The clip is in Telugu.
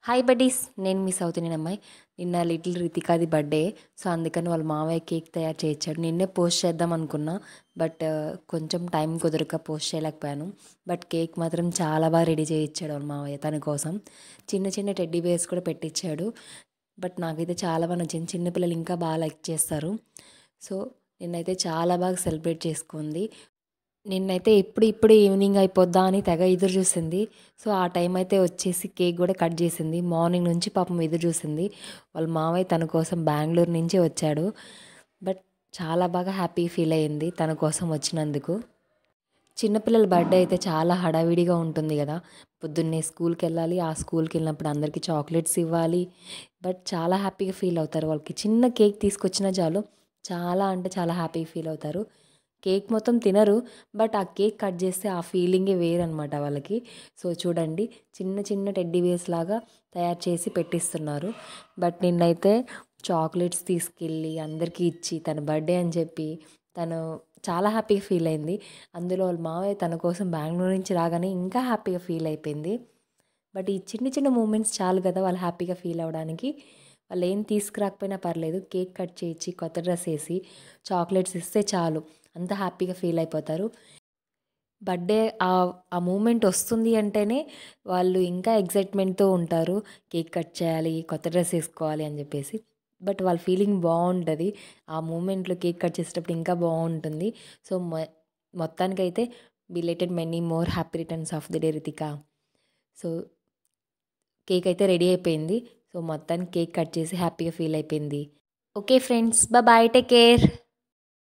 హాయ్ బడ్డీస్, నేను మీ సౌత్ ఇండియన్ అమ్మాయి. నిన్న లిటిల్ రితికాది బర్త్డే. సో అందుకని వాళ్ళ మావయ్య కేక్ తయారు చేయించాడు. నిన్నే పోస్ట్ చేద్దాం అనుకున్నా, బట్ కొంచెం టైం కుదరక పోస్ట్ చేయలేకపోయాను. బట్ కేక్ మాత్రం చాలా బాగా రెడీ చేయించాడు వాళ్ళ మావయ్య తన కోసం. చిన్న చిన్న టెడ్డీ బేర్స్ కూడా పెట్టించాడు. బట్ నాకైతే చాలా బాగా నచ్చింది. చిన్నపిల్లలు ఇంకా బాగా లైక్ చేస్తారు. సో నిన్నైతే చాలా బాగా సెలబ్రేట్ చేసుకుంది. నిన్నైతే ఇప్పుడు ఈవినింగ్ అయిపోద్దా అని తెగ ఎదురు చూసింది. సో ఆ టైం అయితే వచ్చేసి కేక్ కూడా కట్ చేసింది. మార్నింగ్ నుంచి పాపం ఎదురు చూసింది. వాళ్ళ మావయ్య తన కోసం బెంగళూరు నుంచి వచ్చాడు. బట్ చాలా బాగా హ్యాపీ ఫీల్ అయ్యింది తన కోసం వచ్చినందుకు. చిన్నపిల్లల బర్త్డే అయితే చాలా హడావిడిగా ఉంటుంది కదా. పొద్దున్నే స్కూల్కి వెళ్ళాలి, ఆ స్కూల్కి వెళ్ళినప్పుడు అందరికీ చాక్లెట్స్ ఇవ్వాలి. బట్ చాలా హ్యాపీగా ఫీల్ అవుతారు. వాళ్ళకి చిన్న కేక్ తీసుకొచ్చినా చాలు, చాలా అంటే చాలా హ్యాపీ ఫీల్ అవుతారు. కేక్ మొత్తం తినరు, బట్ ఆ కేక్ కట్ చేస్తే ఆ ఫీలింగే వేరనమాట వాళ్ళకి. సో చూడండి, చిన్న చిన్న టెడ్డీ బేర్స్ లాగా తయారు చేసి పెట్టిస్తున్నారు. బట్ నిన్నైతే చాక్లెట్స్ తీసుకెళ్ళి అందరికీ ఇచ్చి తన బర్త్డే అని చెప్పి తను చాలా హ్యాపీగా ఫీల్ అయింది. అందులో వాళ్ళ మావయ్య తన కోసం బెంగళూరు నుంచి రాగానే ఇంకా హ్యాపీగా ఫీల్ అయిపోయింది. బట్ ఈ చిన్న చిన్న మూమెంట్స్ చాలు కదా వాళ్ళు హ్యాపీగా ఫీల్ అవ్వడానికి. వాళ్ళు ఏం తీసుకురాకపోయినా పర్లేదు, కేక్ కట్ చేయించి కొత్త డ్రెస్ వేసి చాక్లెట్స్ ఇస్తే చాలు, అంత హ్యాపీగా ఫీల్ అయిపోతారు. బర్త్డే ఆ మూమెంట్ వస్తుంది అంటేనే వాళ్ళు ఇంకా ఎగ్జైట్మెంట్తో ఉంటారు. కేక్ కట్ చేయాలి, కొత్త డ్రెస్ వేసుకోవాలి అని చెప్పేసి. బట్ వాళ్ళ ఫీలింగ్ బాగుంటుంది. ఆ మూమెంట్లో కేక్ కట్ చేసేటప్పుడు ఇంకా బాగుంటుంది. సో మొత్తానికైతే belated many more happy returns of the day Ritika. So cake అయితే రెడీ అయిపోయింది. సో మొత్తానికి కేక్ కట్ చేసి హ్యాపీగా ఫీల్ అయిపోయింది. Okay friends, bye, take care.